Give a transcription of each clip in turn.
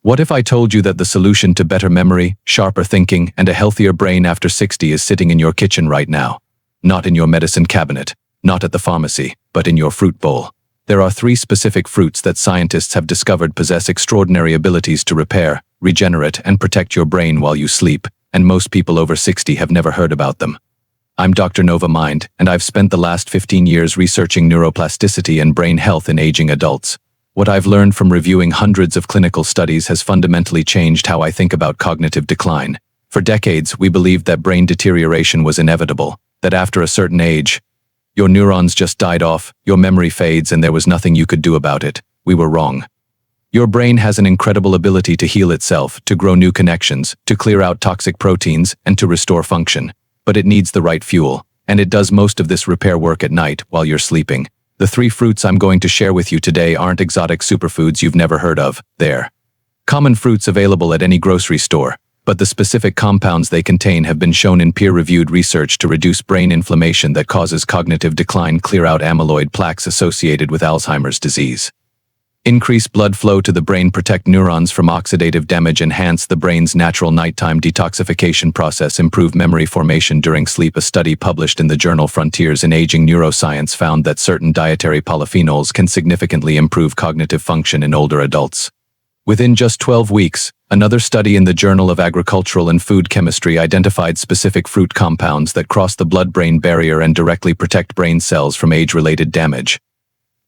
What if I told you that the solution to better memory, sharper thinking, and a healthier brain after 60 is sitting in your kitchen right now? Not in your medicine cabinet, not at the pharmacy, but in your fruit bowl. There are 3 specific fruits that scientists have discovered possess extraordinary abilities to repair, regenerate, and protect your brain while you sleep, and most people over 60 have never heard about them. I'm Dr. Nova Mind, and I've spent the last 15 years researching neuroplasticity and brain health in aging adults. What I've learned from reviewing hundreds of clinical studies has fundamentally changed how I think about cognitive decline. For decades, we believed that brain deterioration was inevitable, that after a certain age, your neurons just died off, your memory fades, and there was nothing you could do about it. We were wrong. Your brain has an incredible ability to heal itself, to grow new connections, to clear out toxic proteins, and to restore function. But it needs the right fuel, and it does most of this repair work at night while you're sleeping. The 3 fruits I'm going to share with you today aren't exotic superfoods you've never heard of. They're common fruits available at any grocery store, but the specific compounds they contain have been shown in peer-reviewed research to reduce brain inflammation that causes cognitive decline, clear out amyloid plaques associated with Alzheimer's disease, increase blood flow to the brain, protect neurons from oxidative damage, enhance the brain's natural nighttime detoxification process, improve memory formation during sleep. A study published in the journal Frontiers in Aging Neuroscience found that certain dietary polyphenols can significantly improve cognitive function in older adults. Within just 12 weeks, another study in the Journal of Agricultural and Food Chemistry identified specific fruit compounds that cross the blood-brain barrier and directly protect brain cells from age-related damage.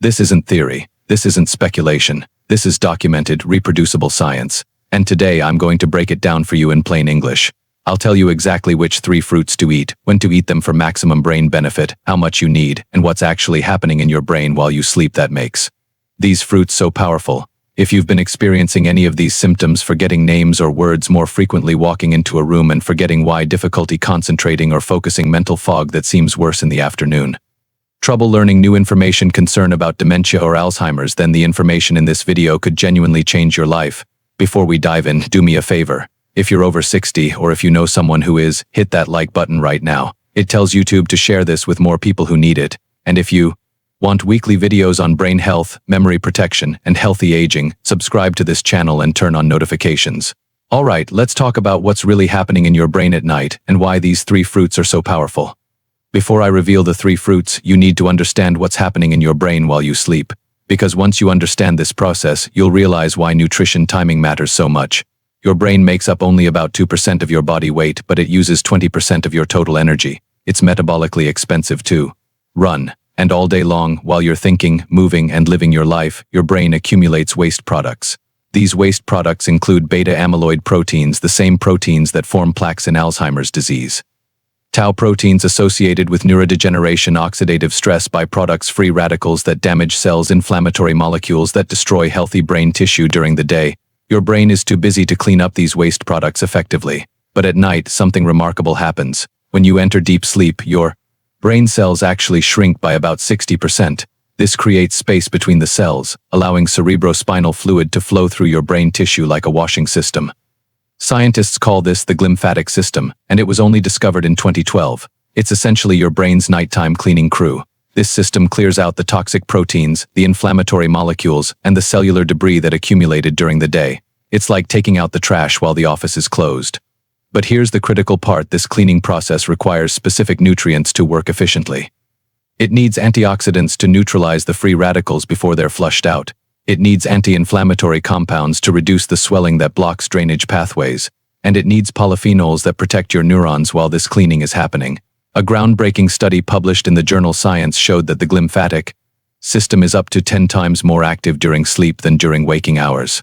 This isn't theory. This isn't speculation. This is documented, reproducible science. And today I'm going to break it down for you in plain English. I'll tell you exactly which 3 fruits to eat, when to eat them for maximum brain benefit, how much you need, and what's actually happening in your brain while you sleep that makes these fruits so powerful. If you've been experiencing any of these symptoms, forgetting names or words more frequently, walking into a room and forgetting why, difficulty concentrating or focusing, mental fog that seems worse in the afternoon, trouble learning new information, concern about dementia or Alzheimer's, then the information in this video could genuinely change your life. Before we dive in, do me a favor. If you're over 60 or if you know someone who is, hit that like button right now. It tells YouTube to share this with more people who need it. And if you want weekly videos on brain health, memory protection, and healthy aging, subscribe to this channel and turn on notifications. Alright, let's talk about what's really happening in your brain at night and why these 3 fruits are so powerful. Before I reveal the 3 fruits, you need to understand what's happening in your brain while you sleep. Because once you understand this process, you'll realize why nutrition timing matters so much. Your brain makes up only about 2% of your body weight, but it uses 20% of your total energy. It's metabolically expensive to run. And all day long, while you're thinking, moving, and living your life, your brain accumulates waste products. These waste products include beta-amyloid proteins, the same proteins that form plaques in Alzheimer's disease, tau proteins associated with neurodegeneration, oxidative stress byproducts, free radicals that damage cells, inflammatory molecules that destroy healthy brain tissue. During the day, your brain is too busy to clean up these waste products effectively. But at night, something remarkable happens. When you enter deep sleep, your brain cells actually shrink by about 60%. This creates space between the cells, allowing cerebrospinal fluid to flow through your brain tissue like a washing system. Scientists call this the glymphatic system, and it was only discovered in 2012. It's essentially your brain's nighttime cleaning crew. This system clears out the toxic proteins, the inflammatory molecules, and the cellular debris that accumulated during the day. It's like taking out the trash while the office is closed. But here's the critical part: this cleaning process requires specific nutrients to work efficiently. It needs antioxidants to neutralize the free radicals before they're flushed out. It needs anti-inflammatory compounds to reduce the swelling that blocks drainage pathways. And it needs polyphenols that protect your neurons while this cleaning is happening. A groundbreaking study published in the journal Science showed that the glymphatic system is up to 10 times more active during sleep than during waking hours.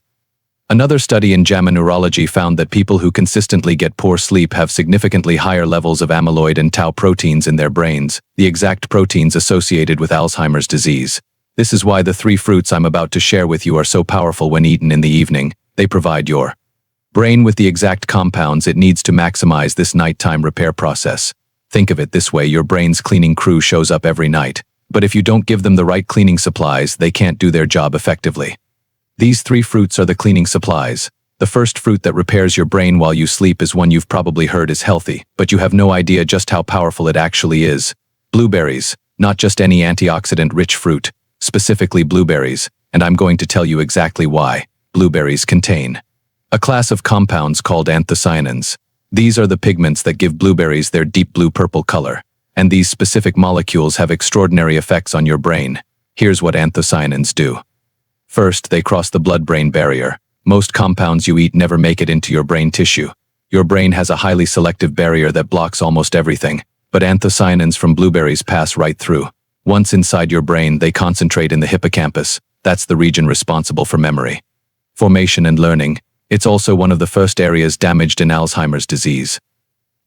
Another study in JAMA Neurology found that people who consistently get poor sleep have significantly higher levels of amyloid and tau proteins in their brains, the exact proteins associated with Alzheimer's disease. This is why the 3 fruits I'm about to share with you are so powerful when eaten in the evening. They provide your brain with the exact compounds it needs to maximize this nighttime repair process. Think of it this way: your brain's cleaning crew shows up every night, but if you don't give them the right cleaning supplies, they can't do their job effectively. These 3 fruits are the cleaning supplies. The first fruit that repairs your brain while you sleep is one you've probably heard is healthy, but you have no idea just how powerful it actually is. Blueberries. Not just any antioxidant-rich fruit, specifically blueberries, and I'm going to tell you exactly why. Blueberries contain a class of compounds called anthocyanins. These are the pigments that give blueberries their deep blue-purple color, and these specific molecules have extraordinary effects on your brain. Here's what anthocyanins do. First, they cross the blood-brain barrier. Most compounds you eat never make it into your brain tissue. Your brain has a highly selective barrier that blocks almost everything, but anthocyanins from blueberries pass right through. Once inside your brain, they concentrate in the hippocampus. That's the region responsible for memory, formation, and learning. It's also one of the first areas damaged in Alzheimer's disease.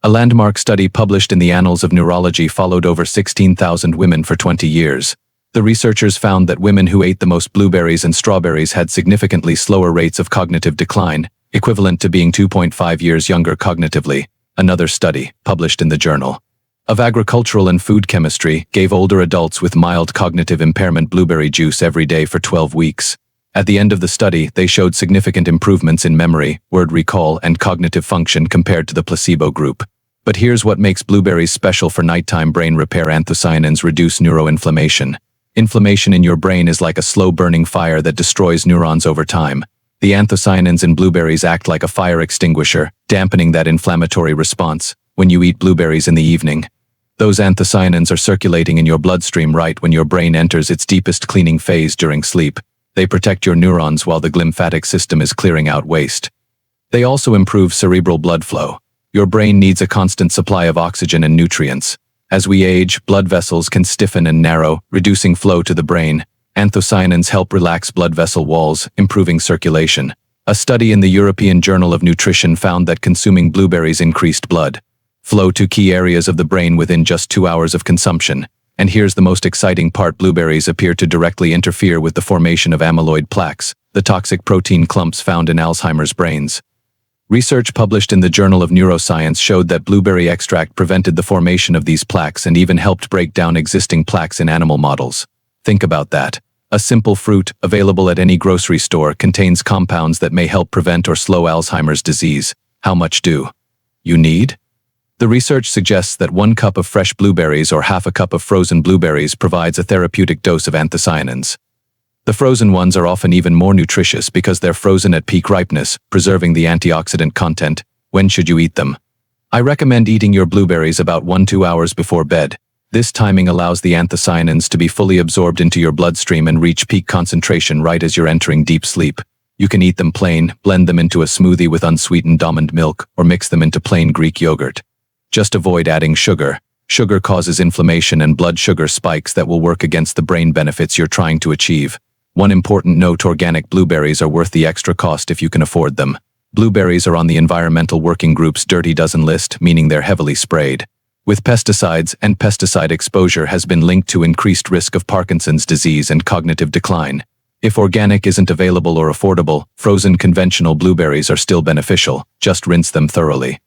A landmark study published in the Annals of Neurology followed over 16,000 women for 20 years. The researchers found that women who ate the most blueberries and strawberries had significantly slower rates of cognitive decline, equivalent to being 2.5 years younger cognitively. Another study, published in the Journal of Agricultural and Food Chemistry, gave older adults with mild cognitive impairment blueberry juice every day for 12 weeks. At the end of the study, they showed significant improvements in memory, word recall, and cognitive function compared to the placebo group. But here's what makes blueberries special for nighttime brain repair. Anthocyanins reduce neuroinflammation. Inflammation in your brain is like a slow-burning fire that destroys neurons over time. The anthocyanins in blueberries act like a fire extinguisher, dampening that inflammatory response. When you eat blueberries in the evening, those anthocyanins are circulating in your bloodstream right when your brain enters its deepest cleaning phase during sleep. They protect your neurons while the glymphatic system is clearing out waste. They also improve cerebral blood flow. Your brain needs a constant supply of oxygen and nutrients. As we age, blood vessels can stiffen and narrow, reducing flow to the brain. Anthocyanins help relax blood vessel walls, improving circulation. A study in the European Journal of Nutrition found that consuming blueberries increased blood flow to key areas of the brain within just 2 hours of consumption. And here's the most exciting part: blueberries appear to directly interfere with the formation of amyloid plaques, the toxic protein clumps found in Alzheimer's brains. Research published in the Journal of Neuroscience showed that blueberry extract prevented the formation of these plaques and even helped break down existing plaques in animal models. Think about that. A simple fruit, available at any grocery store, contains compounds that may help prevent or slow Alzheimer's disease. How much do you need? The research suggests that 1 cup of fresh blueberries or half a cup of frozen blueberries provides a therapeutic dose of anthocyanins. The frozen ones are often even more nutritious because they're frozen at peak ripeness, preserving the antioxidant content. When should you eat them? I recommend eating your blueberries about 1–2 hours before bed. This timing allows the anthocyanins to be fully absorbed into your bloodstream and reach peak concentration right as you're entering deep sleep. You can eat them plain, blend them into a smoothie with unsweetened almond milk, or mix them into plain Greek yogurt. Just avoid adding sugar. Sugar causes inflammation and blood sugar spikes that will work against the brain benefits you're trying to achieve. One important note: organic blueberries are worth the extra cost if you can afford them. Blueberries are on the Environmental Working Group's Dirty Dozen list, meaning they're heavily sprayed with pesticides, and pesticide exposure has been linked to increased risk of Parkinson's disease and cognitive decline. If organic isn't available or affordable, frozen conventional blueberries are still beneficial. Just rinse them thoroughly.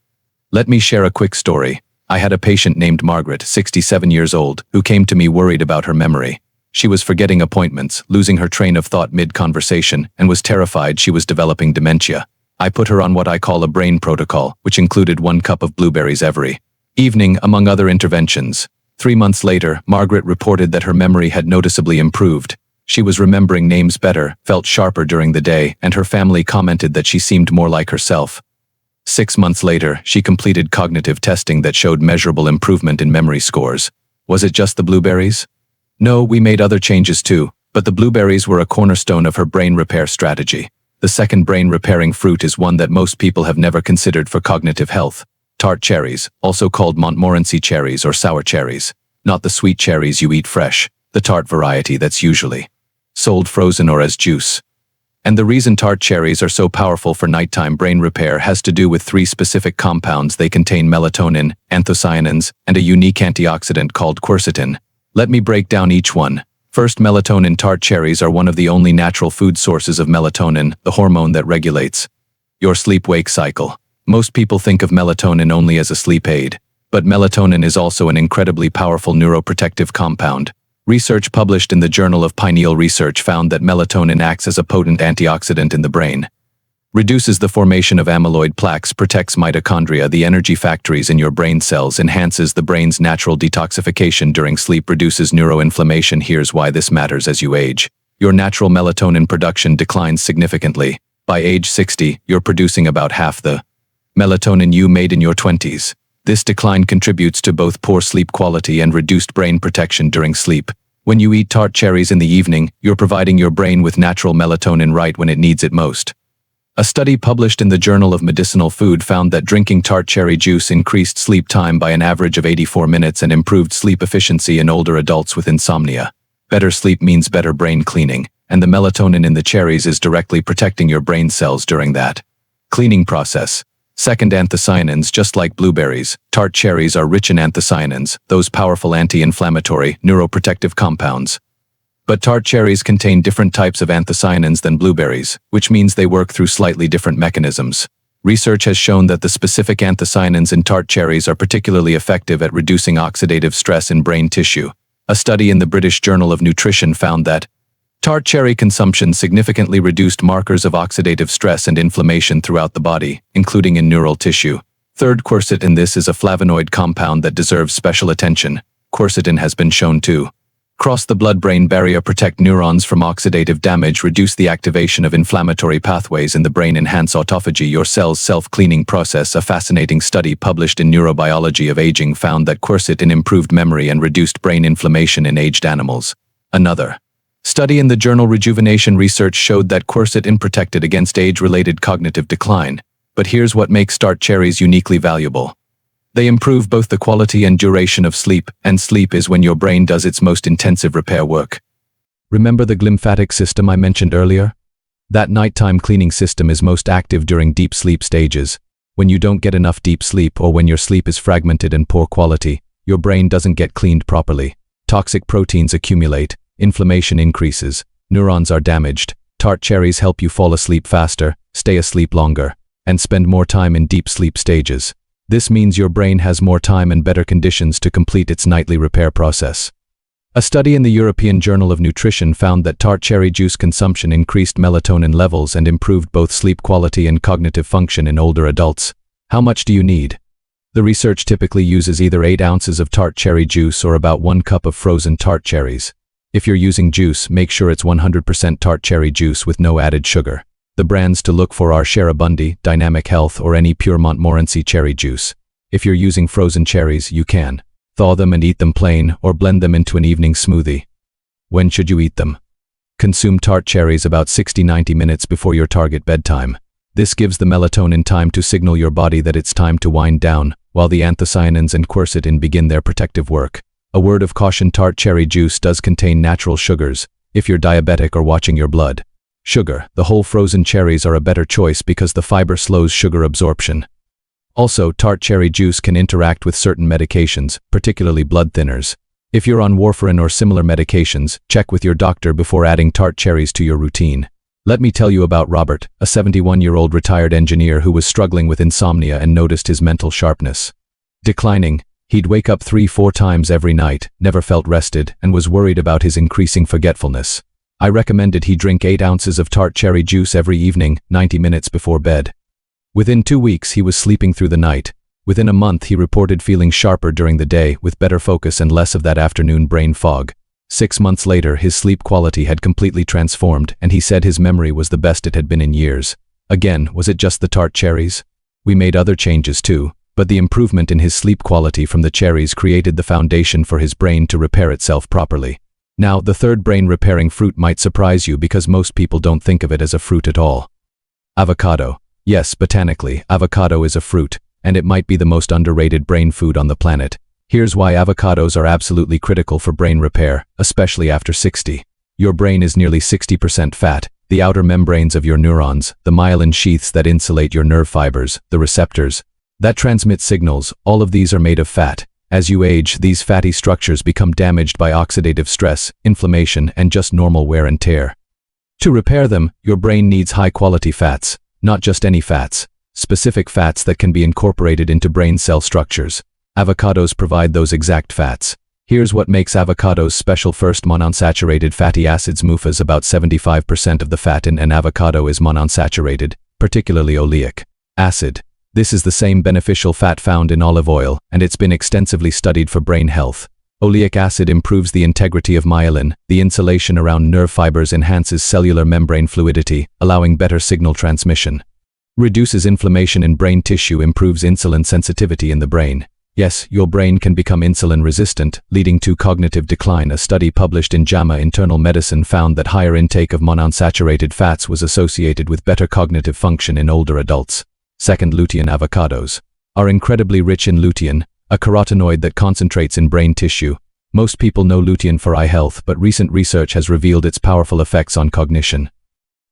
Let me share a quick story. I had a patient named Margaret, 67 years old, who came to me worried about her memory. She was forgetting appointments, losing her train of thought mid-conversation, and was terrified she was developing dementia. I put her on what I call a brain protocol, which included 1 cup of blueberries every evening, among other interventions. 3 months later, Margaret reported that her memory had noticeably improved. She was remembering names better, felt sharper during the day, and her family commented that she seemed more like herself. 6 months later, she completed cognitive testing that showed measurable improvement in memory scores. Was it just the blueberries? No, we made other changes too, but the blueberries were a cornerstone of her brain repair strategy. The second brain-repairing fruit is one that most people have never considered for cognitive health: Tart cherries, also called Montmorency cherries or sour cherries. Not the sweet cherries you eat fresh, the tart variety that's usually sold frozen or as juice. And the reason Tart cherries are so powerful for nighttime brain repair has to do with 3 specific compounds. They contain melatonin, anthocyanins, and a unique antioxidant called quercetin. Let me break down each one. First, melatonin. Tart cherries are one of the only natural food sources of melatonin, the hormone that regulates your sleep-wake cycle. Most people think of melatonin only as a sleep aid, but melatonin is also an incredibly powerful neuroprotective compound. Research published in the Journal of Pineal Research found that melatonin acts as a potent antioxidant in the brain, reduces the formation of amyloid plaques, protects mitochondria, the energy factories in your brain cells, enhances the brain's natural detoxification during sleep, reduces neuroinflammation. Here's why this matters: as you age, your natural melatonin production declines significantly. By age 60, you're producing about half the melatonin you made in your 20s. This decline contributes to both poor sleep quality and reduced brain protection during sleep. When you eat tart cherries in the evening, you're providing your brain with natural melatonin right when it needs it most. A study published in the Journal of Medicinal Food found that drinking tart cherry juice increased sleep time by an average of 84 minutes and improved sleep efficiency in older adults with insomnia. Better sleep means better brain cleaning, and the melatonin in the cherries is directly protecting your brain cells during that cleaning process. Second, anthocyanins. Just like blueberries, tart cherries are rich in anthocyanins, those powerful anti-inflammatory, neuroprotective compounds. But tart cherries contain different types of anthocyanins than blueberries, which means they work through slightly different mechanisms. Research has shown that the specific anthocyanins in tart cherries are particularly effective at reducing oxidative stress in brain tissue. A study in the British Journal of Nutrition found that tart cherry consumption significantly reduced markers of oxidative stress and inflammation throughout the body, including in neural tissue. Third, quercetin. This is a flavonoid compound that deserves special attention. Quercetin has been shown to cross the blood-brain barrier, protect neurons from oxidative damage, reduce the activation of inflammatory pathways in the brain, enhance autophagy, your cell's self-cleaning process. A fascinating study published in Neurobiology of Aging found that quercetin improved memory and reduced brain inflammation in aged animals. Another study in the journal Rejuvenation Research showed that quercetin protected against age-related cognitive decline. But here's what makes tart cherries uniquely valuable. They improve both the quality and duration of sleep, and sleep is when your brain does its most intensive repair work. Remember the glymphatic system I mentioned earlier? That nighttime cleaning system is most active during deep sleep stages. When you don't get enough deep sleep or when your sleep is fragmented and poor quality, your brain doesn't get cleaned properly. Toxic proteins accumulate, inflammation increases, neurons are damaged. Tart cherries help you fall asleep faster, stay asleep longer, and spend more time in deep sleep stages. This means your brain has more time and better conditions to complete its nightly repair process. A study in the European Journal of Nutrition found that tart cherry juice consumption increased melatonin levels and improved both sleep quality and cognitive function in older adults. How much do you need? The research typically uses either 8 ounces of tart cherry juice or about 1 cup of frozen tart cherries. If you're using juice, make sure it's 100% tart cherry juice with no added sugar. The brands to look for are Sharabundi, Dynamic Health, or any pure Montmorency cherry juice. If you're using frozen cherries, you can thaw them and eat them plain or blend them into an evening smoothie. When should you eat them? Consume tart cherries about 60-90 minutes before your target bedtime. This gives the melatonin time to signal your body that it's time to wind down, while the anthocyanins and quercetin begin their protective work. A word of caution: tart cherry juice does contain natural sugars, if you're diabetic or watching your blood sugar. The whole frozen cherries are a better choice because the fiber slows sugar absorption. Also, tart cherry juice can interact with certain medications, particularly blood thinners. If you're on warfarin or similar medications, check with your doctor before adding tart cherries to your routine. Let me tell you about Robert, a 71-year-old retired engineer who was struggling with insomnia and noticed his mental sharpness declining. He'd wake up 3-4 times every night, never felt rested, and was worried about his increasing forgetfulness. I recommended he drink 8 ounces of tart cherry juice every evening, 90 minutes before bed. Within 2 weeks, he was sleeping through the night. Within a month, he reported feeling sharper during the day, with better focus and less of that afternoon brain fog. 6 months later, his sleep quality had completely transformed, and he said his memory was the best it had been in years. Again, was it just the tart cherries? We made other changes too, but the improvement in his sleep quality from the cherries created the foundation for his brain to repair itself properly. Now, the third brain-repairing fruit might surprise you because most people don't think of it as a fruit at all. Avocado. Yes, botanically, avocado is a fruit, and it might be the most underrated brain food on the planet. Here's why avocados are absolutely critical for brain repair, especially after 60. Your brain is nearly 60% fat. The outer membranes of your neurons, the myelin sheaths that insulate your nerve fibers, the receptors that transmit signals, all of these are made of fat. As you age, these fatty structures become damaged by oxidative stress, inflammation, and just normal wear and tear. To repair them, your brain needs high-quality fats, not just any fats, specific fats that can be incorporated into brain cell structures. Avocados provide those exact fats. Here's what makes avocados special. First, monounsaturated fatty acids. MUFAs. About 75% of the fat in an avocado is monounsaturated, particularly oleic acid. This is the same beneficial fat found in olive oil, and it's been extensively studied for brain health. Oleic acid improves the integrity of myelin. The insulation around nerve fibers enhances cellular membrane fluidity, allowing better signal transmission. Reduces inflammation in brain tissue, improves insulin sensitivity in the brain. Yes, your brain can become insulin resistant, leading to cognitive decline. A study published in JAMA Internal Medicine found that higher intake of monounsaturated fats was associated with better cognitive function in older adults. Second, lutein. Avocados are incredibly rich in lutein, a carotenoid that concentrates in brain tissue. Most people know lutein for eye health, but recent research has revealed its powerful effects on cognition.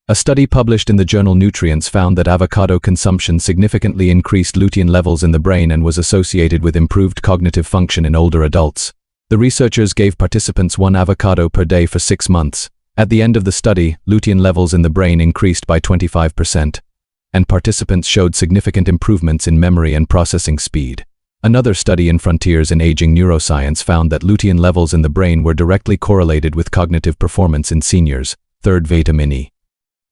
A study published in the journal Nutrients found that avocado consumption significantly increased lutein levels in the brain and was associated with improved cognitive function in older adults. The researchers gave participants 1 avocado per day for 6 months. At the end of the study, lutein levels in the brain increased by 25%, and participants showed significant improvements in memory and processing speed. Another study in Frontiers in Aging Neuroscience found that lutein levels in the brain were directly correlated with cognitive performance in seniors. Third, vitamin E.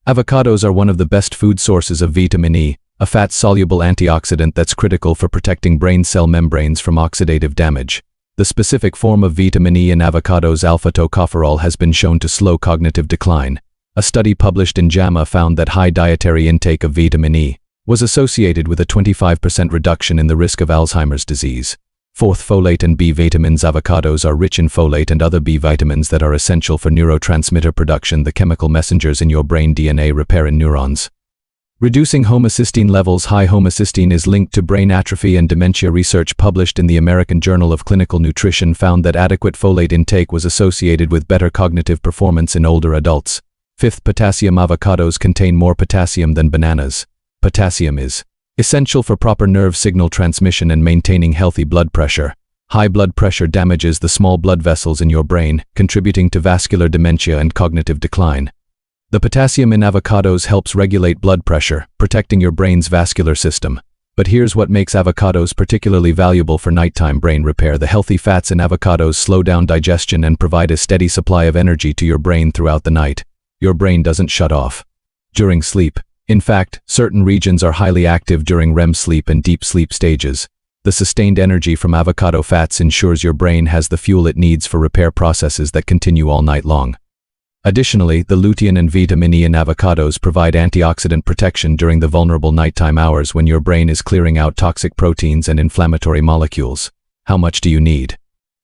Avocados are one of the best food sources of vitamin E, a fat-soluble antioxidant that's critical for protecting brain cell membranes from oxidative damage. The specific form of vitamin E in avocados, alpha-tocopherol, has been shown to slow cognitive decline. A study published in JAMA found that high dietary intake of vitamin E was associated with a 25% reduction in the risk of Alzheimer's disease. Fourth, folate and B vitamins. Avocados are rich in folate and other B vitamins that are essential for neurotransmitter production, the chemical messengers in your brain DNA repair in neurons. Reducing homocysteine levels. High homocysteine is linked to brain atrophy and dementia. Research published in the American Journal of Clinical Nutrition found that adequate folate intake was associated with better cognitive performance in older adults. Fifth, potassium. Avocados contain more potassium than bananas. Potassium is essential for proper nerve signal transmission and maintaining healthy blood pressure. High blood pressure damages the small blood vessels in your brain, contributing to vascular dementia and cognitive decline. The potassium in avocados helps regulate blood pressure, protecting your brain's vascular system. But here's what makes avocados particularly valuable for nighttime brain repair. The healthy fats in avocados slow down digestion and provide a steady supply of energy to your brain throughout the night. Your brain doesn't shut off during sleep. In fact, certain regions are highly active during REM sleep and deep sleep stages. The sustained energy from avocado fats ensures your brain has the fuel it needs for repair processes that continue all night long. Additionally, the lutein and vitamin E in avocados provide antioxidant protection during the vulnerable nighttime hours when your brain is clearing out toxic proteins and inflammatory molecules. How much do you need?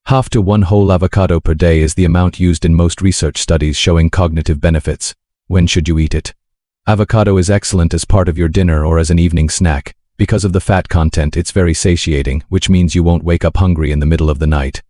Half to 1 whole avocado per day is the amount used in most research studies showing cognitive benefits. When should you eat it? Avocado is excellent as part of your dinner or as an evening snack. Because of the fat content, it's very satiating, which means you won't wake up hungry in the middle of the night.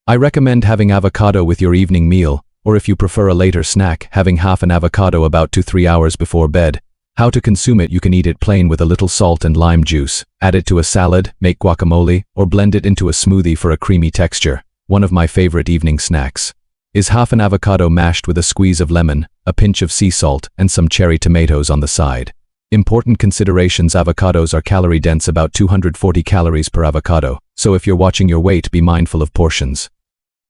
I recommend having avocado with your evening meal, or if you prefer a later snack, having half an avocado about 2-3 hours before bed. How to consume it? You can eat it plain with a little salt and lime juice, add it to a salad, make guacamole, or blend it into a smoothie for a creamy texture. One of my favorite evening snacks is half an avocado mashed with a squeeze of lemon, a pinch of sea salt, and some cherry tomatoes on the side. Important considerations: avocados are calorie dense, about 240 calories per avocado, so if you're watching your weight, be mindful of portions.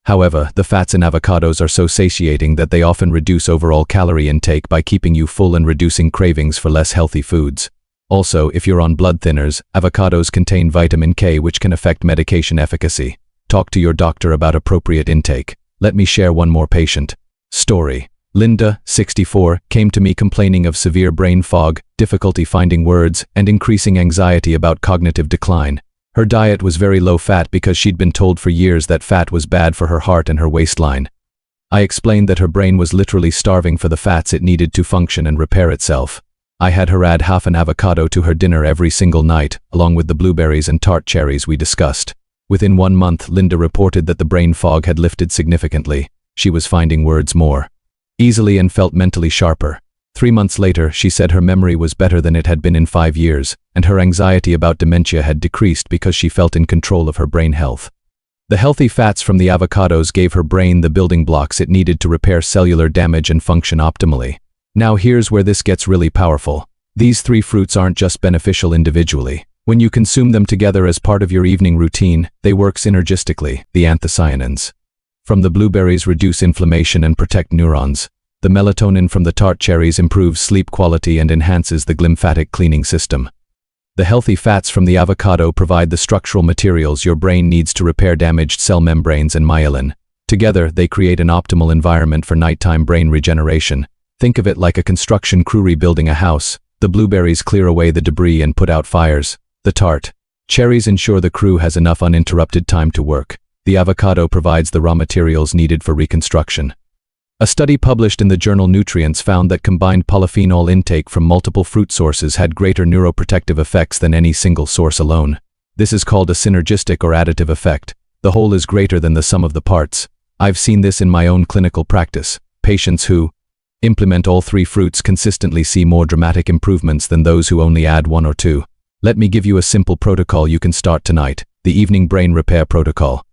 However, the fats in avocados are so satiating that they often reduce overall calorie intake by keeping you full and reducing cravings for less healthy foods. Also, if you're on blood thinners, avocados contain vitamin K, which can affect medication efficacy. Talk to your doctor about appropriate intake. Let me share one more patient story. Linda, 64, came to me complaining of severe brain fog, difficulty finding words, and increasing anxiety about cognitive decline. Her diet was very low fat because she'd been told for years that fat was bad for her heart and her waistline. I explained that her brain was literally starving for the fats it needed to function and repair itself. I had her add half an avocado to her dinner every single night, along with the blueberries and tart cherries we discussed. Within 1 month, Linda reported that the brain fog had lifted significantly. She was finding words more easily and felt mentally sharper. 3 months later, she said her memory was better than it had been in 5 years, and her anxiety about dementia had decreased because she felt in control of her brain health. The healthy fats from the avocados gave her brain the building blocks it needed to repair cellular damage and function optimally. Now here's where this gets really powerful. These 3 fruits aren't just beneficial individually. When you consume them together as part of your evening routine, they work synergistically. The anthocyanins from the blueberries reduce inflammation and protect neurons. The melatonin from the tart cherries improves sleep quality and enhances the glymphatic cleaning system. The healthy fats from the avocado provide the structural materials your brain needs to repair damaged cell membranes and myelin. Together, they create an optimal environment for nighttime brain regeneration. Think of it like a construction crew rebuilding a house. The blueberries clear away the debris and put out fires. The tart. Cherries ensure the crew has enough uninterrupted time to work. The avocado provides the raw materials needed for reconstruction. A study published in the journal Nutrients found that combined polyphenol intake from multiple fruit sources had greater neuroprotective effects than any single source alone. This is called a synergistic or additive effect. The whole is greater than the sum of the parts. I've seen this in my own clinical practice. Patients who implement all three fruits consistently see more dramatic improvements than those who only add one or two. Let me give you a simple protocol you can start tonight. The evening brain repair protocol.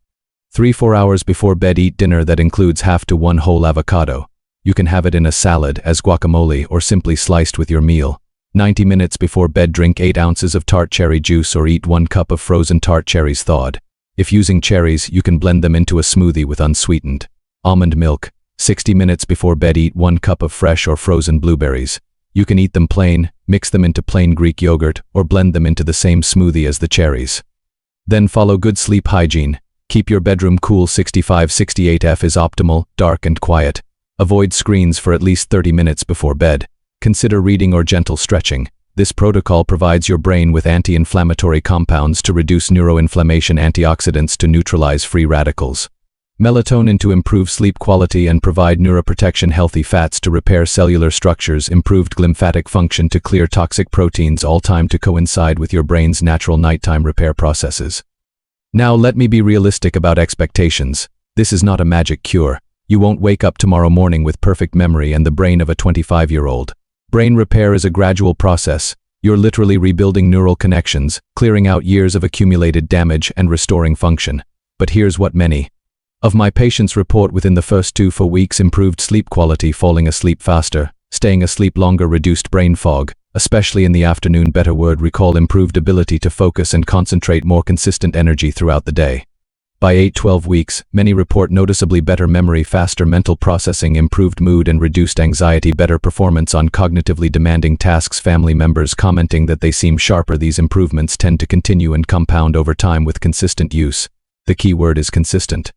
3-4 hours before bed, eat dinner that includes half to one whole avocado. You can have it in a salad, as guacamole, or simply sliced with your meal. 90 minutes before bed, drink 8 ounces of tart cherry juice or eat 1 cup of frozen tart cherries thawed. If using cherries, you can blend them into a smoothie with unsweetened almond milk. 60 minutes before bed, eat 1 cup of fresh or frozen blueberries. You can eat them plain, mix them into plain Greek yogurt, or blend them into the same smoothie as the cherries. Then follow good sleep hygiene. Keep your bedroom cool. 65-68F is optimal, dark and quiet. Avoid screens for at least 30 minutes before bed. Consider reading or gentle stretching. This protocol provides your brain with anti-inflammatory compounds to reduce neuroinflammation, antioxidants to neutralize free radicals, melatonin to improve sleep quality and provide neuroprotection, healthy fats to repair cellular structures, improved glymphatic function to clear toxic proteins, all timed to coincide with your brain's natural nighttime repair processes. Now let me be realistic about expectations. This is not a magic cure. You won't wake up tomorrow morning with perfect memory and the brain of a 25-year-old. Brain repair is a gradual process. You're literally rebuilding neural connections, clearing out years of accumulated damage and restoring function. But here's what many of my patients report within the first 2-4 weeks: improved sleep quality, falling asleep faster, staying asleep longer, reduced brain fog, especially in the afternoon, better word recall, improved ability to focus and concentrate, more consistent energy throughout the day. By 8-12 weeks, many report noticeably better memory, faster mental processing, improved mood and reduced anxiety, better performance on cognitively demanding tasks. Family members commenting that they seem sharper. These improvements tend to continue and compound over time with consistent use. The key word is consistent.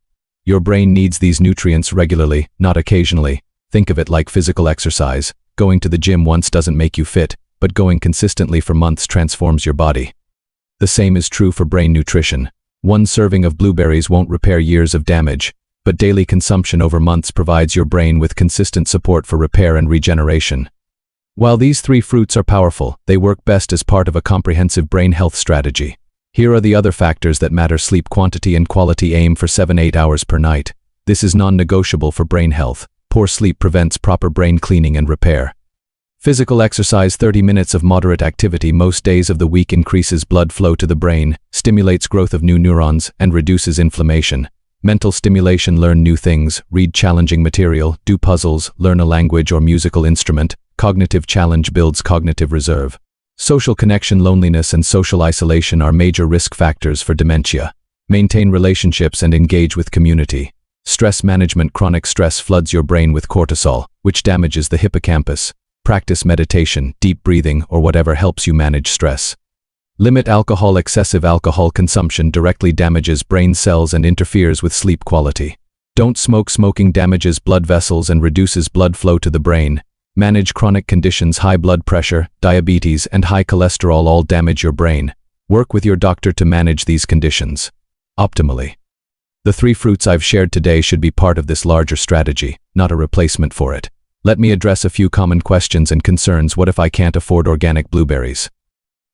Your brain needs these nutrients regularly, not occasionally. Think of it like physical exercise. Going to the gym once doesn't make you fit, but going consistently for months transforms your body. The same is true for brain nutrition. 1 serving of blueberries won't repair years of damage, but daily consumption over months provides your brain with consistent support for repair and regeneration. While these 3 fruits are powerful, they work best as part of a comprehensive brain health strategy. Here are the other factors that matter: sleep quantity and quality. Aim for 7-8 hours per night. This is non-negotiable for brain health. Poor sleep prevents proper brain cleaning and repair. Physical exercise. 30 minutes of moderate activity most days of the week increases blood flow to the brain, stimulates growth of new neurons, and reduces inflammation. Mental stimulation. Learn new things, read challenging material, do puzzles, learn a language or musical instrument. Cognitive challenge builds cognitive reserve. Social connection. Loneliness and social isolation are major risk factors for dementia. Maintain relationships and engage with community. Stress management. Chronic stress floods your brain with cortisol, which damages the hippocampus. Practice meditation, deep breathing, or whatever helps you manage stress. Limit alcohol. Excessive alcohol consumption directly damages brain cells and interferes with sleep quality. Don't smoke. Smoking damages blood vessels and reduces blood flow to the brain. Manage chronic conditions. High blood pressure, diabetes, and high cholesterol all damage your brain. Work with your doctor to manage these conditions optimally. The 3 fruits I've shared today should be part of this larger strategy, not a replacement for it. Let me address a few common questions and concerns. What if I can't afford organic blueberries?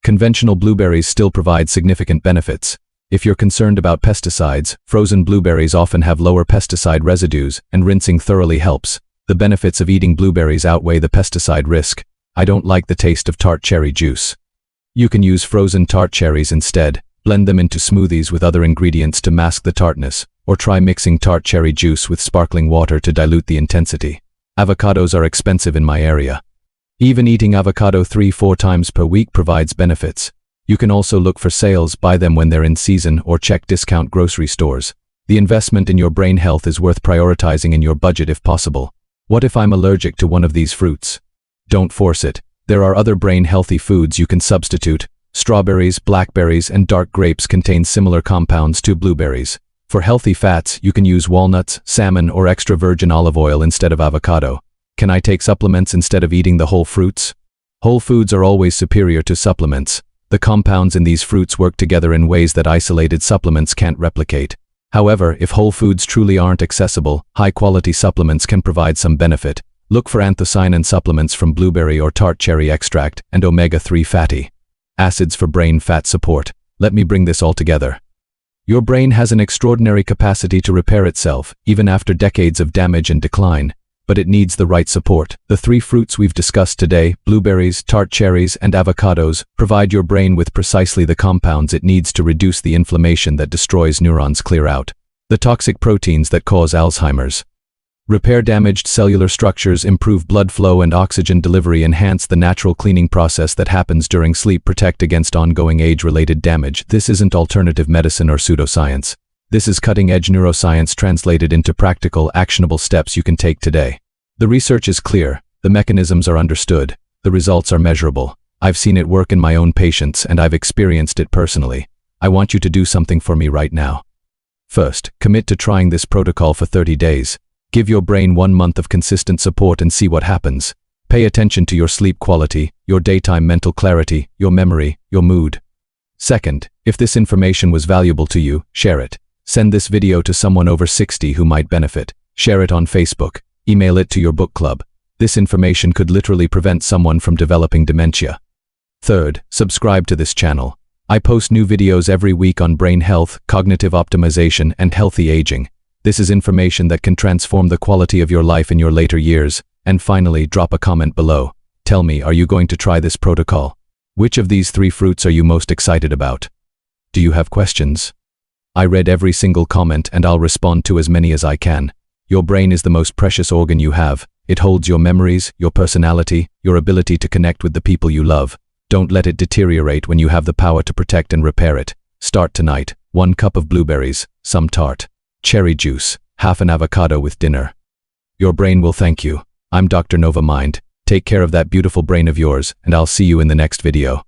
Conventional blueberries still provide significant benefits. If you're concerned about pesticides, frozen blueberries often have lower pesticide residues, and rinsing thoroughly helps. The benefits of eating blueberries outweigh the pesticide risk. I don't like the taste of tart cherry juice. You can use frozen tart cherries instead. Blend them into smoothies with other ingredients to mask the tartness, or try mixing tart cherry juice with sparkling water to dilute the intensity. Avocados are expensive in my area. Even eating avocado 3-4 times per week provides benefits. You can also look for sales, buy them when they're in season, or check discount grocery stores. The investment in your brain health is worth prioritizing in your budget if possible. What if I'm allergic to one of these fruits? Don't force it. There are other brain-healthy foods you can substitute. Strawberries, blackberries, and dark grapes contain similar compounds to blueberries. For healthy fats, you can use walnuts, salmon, or extra virgin olive oil instead of avocado. Can I take supplements instead of eating the whole fruits? Whole foods are always superior to supplements. The compounds in these fruits work together in ways that isolated supplements can't replicate. However, if whole foods truly aren't accessible, high-quality supplements can provide some benefit. Look for anthocyanin supplements from blueberry or tart cherry extract and omega-3 fatty acids for brain fat support. Let me bring this all together. Your brain has an extraordinary capacity to repair itself, even after decades of damage and decline, but it needs the right support. The 3 fruits we've discussed today, blueberries, tart cherries, and avocados, provide your brain with precisely the compounds it needs to reduce the inflammation that destroys neurons clear out the toxic proteins that cause Alzheimer's. Repair damaged cellular structures, improve blood flow and oxygen delivery, enhance the natural cleaning process that happens during sleep, protect against ongoing age-related damage. This isn't alternative medicine or pseudoscience. This is cutting-edge neuroscience translated into practical, actionable steps you can take today. The research is clear, the mechanisms are understood, the results are measurable. I've seen it work in my own patients and I've experienced it personally. I want you to do something for me right now. First, commit to trying this protocol for 30 days. Give your brain 1 month of consistent support and see what happens. Pay attention to your sleep quality, your daytime mental clarity, your memory, your mood. Second, if this information was valuable to you, share it. Send this video to someone over 60 who might benefit. Share it on Facebook. Email it to your book club. This information could literally prevent someone from developing dementia. Third, subscribe to this channel. I post new videos every week on brain health, cognitive optimization, and healthy aging. This is information that can transform the quality of your life in your later years. And finally, drop a comment below. Tell me, are you going to try this protocol? Which of these 3 fruits are you most excited about? Do you have questions? I read every single comment and I'll respond to as many as I can. Your brain is the most precious organ you have. It holds your memories, your personality, your ability to connect with the people you love. Don't let it deteriorate when you have the power to protect and repair it. Start tonight. 1 cup of blueberries, some tart cherry juice, half an avocado with dinner. Your brain will thank you. I'm Dr. Nova Mind. Take care of that beautiful brain of yours, and I'll see you in the next video.